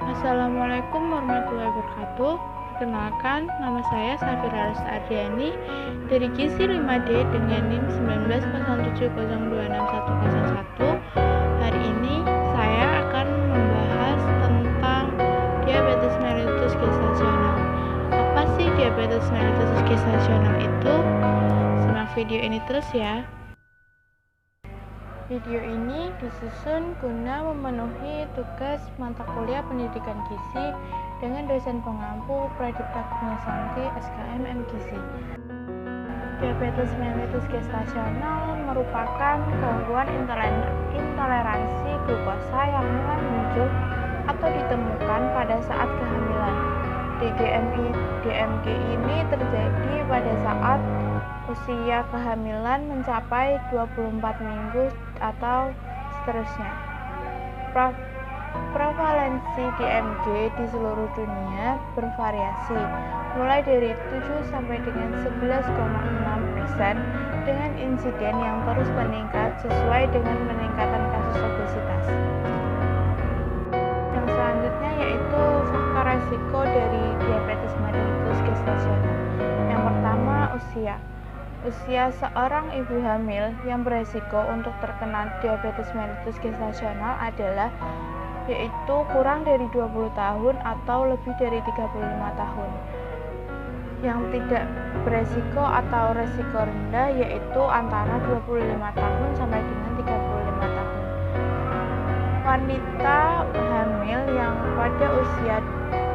Assalamualaikum warahmatullahi wabarakatuh. Perkenalkan, nama saya Safira Ardiani dari Gizi 5D dengan NIM 1907026101. Hari ini saya akan membahas tentang diabetes mellitus gestasional. Apa sih diabetes mellitus gestasional itu? Simak video ini terus ya. Video ini disusun guna memenuhi tugas mata kuliah pendidikan gizi dengan dosen pengampu Pradipta Kurniasanti SKM MGizi. Diabetes mellitus gestasional merupakan gangguan intoleransi glukosa yang mulai muncul atau ditemukan pada saat kehamilan. DMG ini terjadi pada saat usia kehamilan mencapai 24 minggu atau seterusnya. Prevalensi DMG di seluruh dunia bervariasi, mulai dari 7 sampai dengan 11,6% dengan insiden yang terus meningkat sesuai dengan peningkatan kasus obesitas. Yang selanjutnya yaitu faktor resiko dari diabetes mellitus gestasional. Yang pertama, usia. Usia seorang ibu hamil yang beresiko untuk terkena diabetes mellitus gestasional adalah yaitu kurang dari 20 tahun atau lebih dari 35 tahun. Yang tidak beresiko atau resiko rendah yaitu antara 25 tahun sampai dengan 35 tahun. Wanita hamil yang pada usia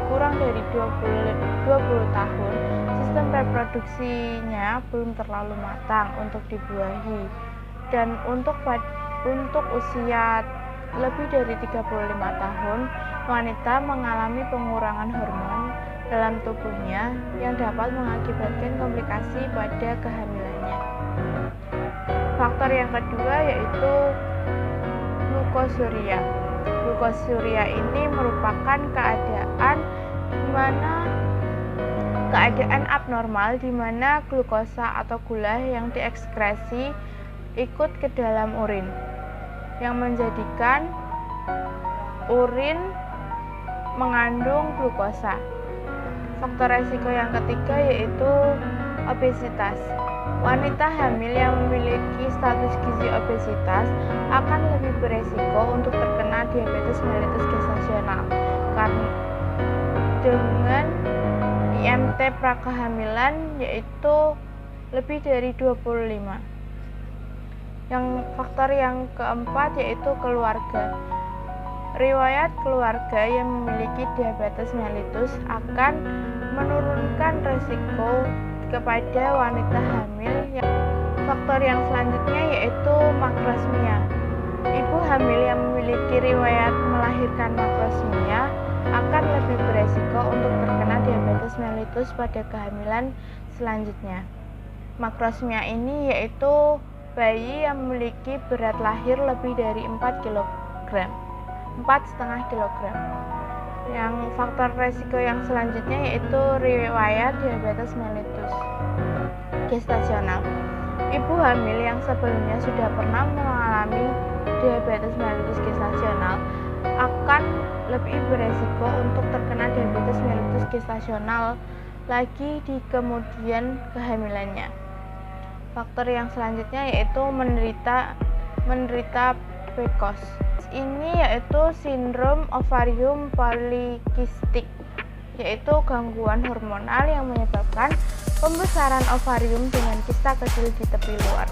kurang dari 20 tahun, sistem reproduksinya belum terlalu matang untuk dibuahi, dan untuk usia lebih dari 35 tahun, wanita mengalami pengurangan hormon dalam tubuhnya yang dapat mengakibatkan komplikasi pada kehamilannya. Faktor yang kedua yaitu glukosuria. Glukosuria ini merupakan keadaan abnormal di mana glukosa atau gula yang diekskresi ikut ke dalam urin, yang menjadikan urin mengandung glukosa. Faktor resiko yang ketiga yaitu obesitas. Wanita hamil yang memiliki status gizi obesitas akan lebih beresiko untuk terkena diabetes mellitus gestasional karena dengan IMT prakehamilan yaitu lebih dari 25. Yang faktor yang keempat yaitu keluarga. Riwayat keluarga yang memiliki diabetes mellitus akan menurunkan risiko kepada wanita hamil. Faktor yang selanjutnya yaitu makrosmia. Ibu hamil yang memiliki riwayat melahirkan makrosmia akan lebih beresiko untuk terkena diabetes mellitus pada kehamilan selanjutnya. Makrosmia ini yaitu bayi yang memiliki berat lahir lebih dari 4,5 kg. Yang faktor resiko yang selanjutnya yaitu riwayat diabetes mellitus gestasional. Ibu hamil yang sebelumnya sudah pernah mengalami diabetes mellitus gestasional akan lebih beresiko untuk terkena diabetes mellitus gestasional lagi di kemudian kehamilannya. Faktor yang selanjutnya yaitu menderita PCOS. Ini yaitu sindrom ovarium polikistik, yaitu gangguan hormonal yang menyebabkan pembesaran ovarium dengan kista kecil di tepi luar.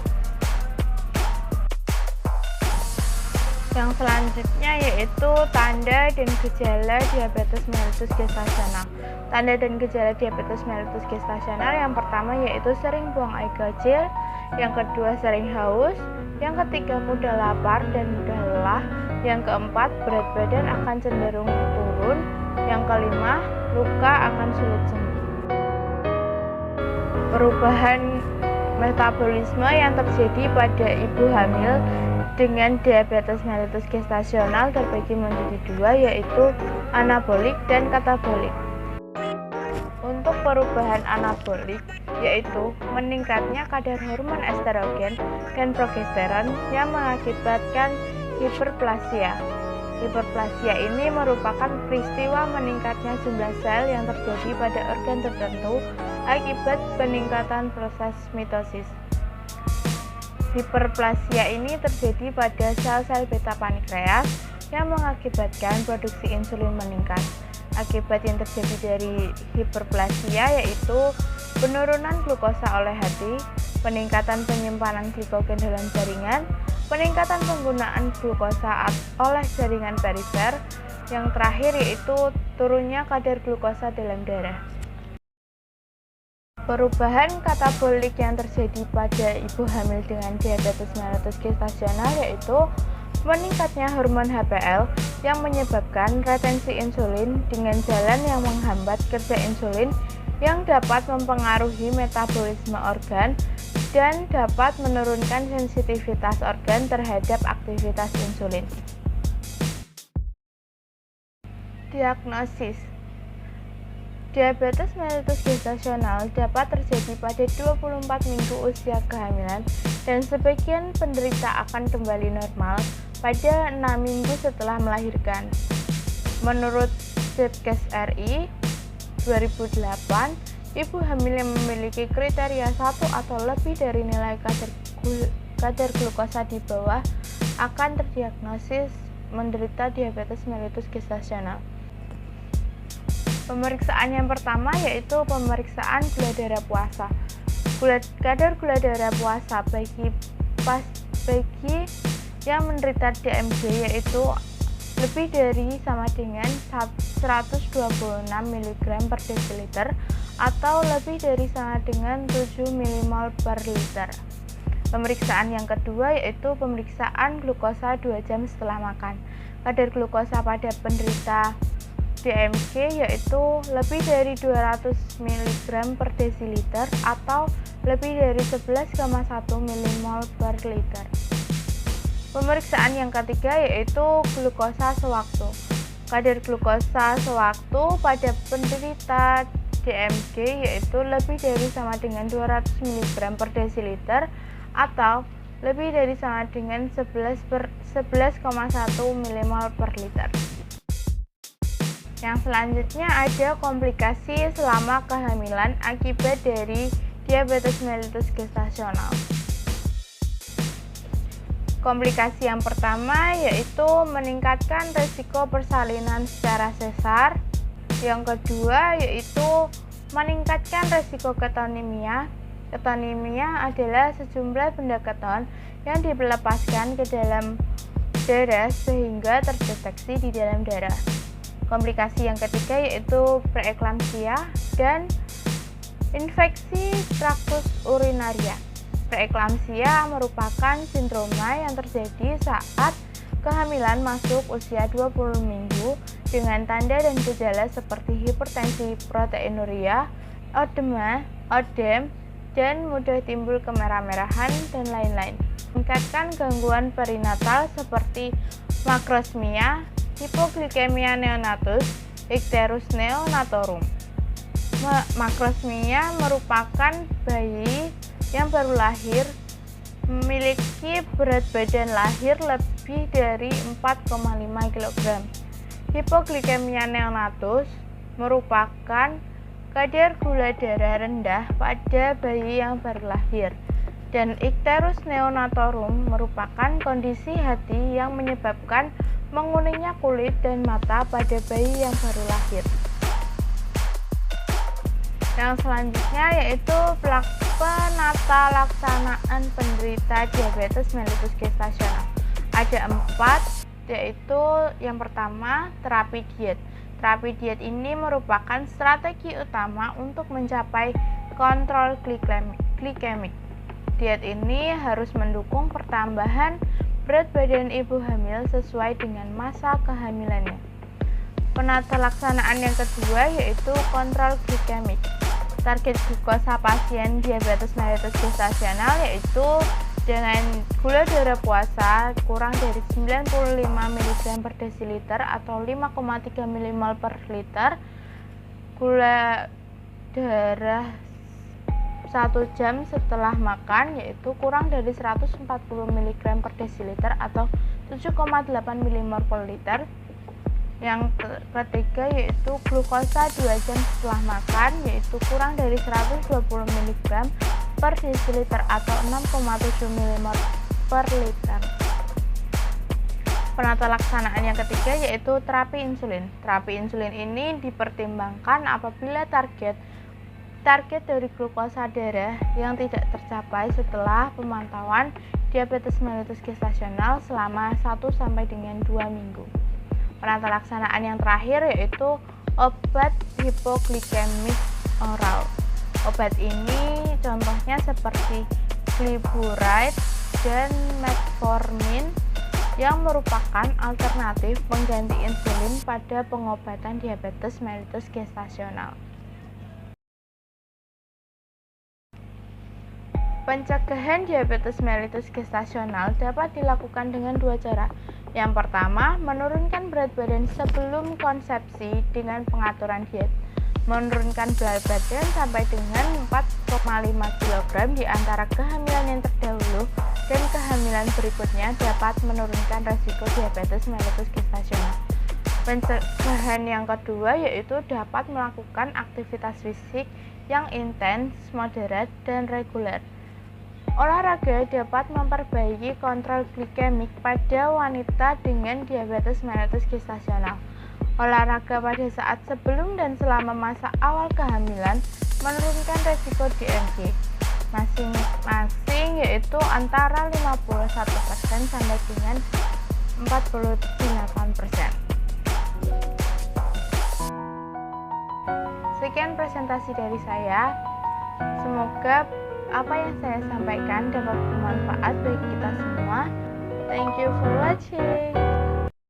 Yang selanjutnya yaitu tanda dan gejala diabetes mellitus gestasional. Tanda dan gejala diabetes mellitus gestasional yang pertama yaitu sering buang air kecil, yang kedua sering haus, yang ketiga mudah lapar dan mudah lelah, yang keempat berat badan akan cenderung turun, yang kelima luka akan sulit sembuh. Perubahan metabolisme yang terjadi pada ibu hamil dengan diabetes mellitus gestasional terbagi menjadi dua, yaitu anabolik dan katabolik. Untuk perubahan anabolik yaitu meningkatnya kadar hormon estrogen dan progesteron yang mengakibatkan hiperplasia. Hiperplasia ini merupakan peristiwa meningkatnya jumlah sel yang terjadi pada organ tertentu akibat peningkatan proses mitosis. Hiperplasia ini terjadi pada sel-sel beta pankreas yang mengakibatkan produksi insulin meningkat. Akibat yang terjadi dari hiperplasia yaitu penurunan glukosa oleh hati, peningkatan penyimpanan glikogen dalam jaringan, peningkatan penggunaan glukosa oleh jaringan perifer, yang terakhir yaitu turunnya kadar glukosa dalam darah. Perubahan katabolik yang terjadi pada ibu hamil dengan diabetes mellitus gestasional yaitu meningkatnya hormon HPL yang menyebabkan retensi insulin dengan jalan yang menghambat kerja insulin yang dapat mempengaruhi metabolisme organ dan dapat menurunkan sensitivitas organ terhadap aktivitas insulin. Diagnosis diabetes mellitus gestasional dapat terjadi pada 24 minggu usia kehamilan dan sebagian penderita akan kembali normal pada 6 minggu setelah melahirkan. Menurut Debkes RI 2008, ibu hamil yang memiliki kriteria 1 atau lebih dari nilai kadar glukosa di bawah akan terdiagnosis menderita diabetes mellitus gestasional. Pemeriksaan yang pertama yaitu pemeriksaan gula darah puasa. Kadar gula darah puasa bagi yang menderita DMG yaitu lebih dari sama dengan 126 mg per desiliter atau lebih dari sama dengan 7 mmol per liter. Pemeriksaan yang kedua yaitu pemeriksaan glukosa 2 jam setelah makan. Kadar glukosa pada penderita DMG yaitu lebih dari 200 mg per desiliter atau lebih dari 11,1 mmol per liter. Pemeriksaan yang ketiga yaitu glukosa sewaktu. Kadar glukosa sewaktu pada penderita DMG yaitu lebih dari sama dengan 200 mg per desiliter atau lebih dari sama dengan 11,1 mmol per liter. Yang selanjutnya ada komplikasi selama kehamilan akibat dari diabetes mellitus gestasional. Komplikasi yang pertama yaitu meningkatkan risiko persalinan secara sesar. Yang kedua yaitu meningkatkan risiko ketonemia. Ketonemia adalah sejumlah benda keton yang dilepaskan ke dalam darah sehingga terdeteksi di dalam darah. Komplikasi yang ketiga yaitu preeklamsia dan infeksi traktus urinaria. Preeklamsia merupakan sindroma yang terjadi saat kehamilan masuk usia 20 minggu dengan tanda dan gejala seperti hipertensi, proteinuria, ödem, dan mudah timbul kemerah-merahan dan lain-lain. Meningkatkan gangguan perinatal seperti makrosmia, hipoglikemia neonatus, icterus neonatorum. Makrosmia merupakan bayi yang baru lahir memiliki berat badan lahir lebih dari 4,5 kg. Hipoglikemia neonatus merupakan kadar gula darah rendah pada bayi yang baru lahir. Dan icterus neonatorum merupakan kondisi hati yang menyebabkan menguningnya kulit dan mata pada bayi yang baru lahir. Yang selanjutnya yaitu penata laksanaan penderita diabetes mellitus gestasional. Ada 4, yaitu yang pertama terapi diet. Terapi diet ini merupakan strategi utama untuk mencapai kontrol glikemik. Diet ini harus mendukung pertambahan berat badan ibu hamil sesuai dengan masa kehamilannya. Penata laksanaan yang kedua yaitu kontrol glikemik. Target glukosa pasien diabetes mellitus gestasional yaitu dengan gula darah puasa kurang dari 95 mg per desiliter atau 5,3 mmol per liter, gula darah 1 jam setelah makan yaitu kurang dari 140 mg per desiliter atau 7,8 milimol per liter. Yang ketiga yaitu glukosa 2 jam setelah makan, yaitu kurang dari 120 mg per desiliter atau 6,7 milimol per liter. Penata laksanaan yang ketiga yaitu terapi insulin. Terapi insulin ini dipertimbangkan apabila target dari glukosa darah yang tidak tercapai setelah pemantauan diabetes mellitus gestasional selama 1 sampai dengan 2 minggu. Penata laksanaan yang terakhir yaitu obat hipoglikemik oral. Obat ini contohnya seperti glyburide dan metformin yang merupakan alternatif pengganti insulin pada pengobatan diabetes mellitus gestasional. Pencegahan diabetes mellitus gestasional dapat dilakukan dengan 2 cara. Yang pertama, menurunkan berat badan sebelum konsepsi dengan pengaturan diet. Menurunkan berat badan sampai dengan 4,5 kg di antara kehamilan yang terdahulu dan kehamilan berikutnya dapat menurunkan resiko diabetes mellitus gestasional. Pencegahan yang kedua yaitu dapat melakukan aktivitas fisik yang intens, moderat, dan reguler. Olahraga dapat memperbaiki kontrol glikemik pada wanita dengan diabetes mellitus gestasional. Olahraga pada saat sebelum dan selama masa awal kehamilan menurunkan resiko DMG masing-masing yaitu antara 51% sampai dengan 48%. Sekian presentasi dari saya. Semoga apa yang saya sampaikan dapat bermanfaat bagi kita semua. Thank you for watching.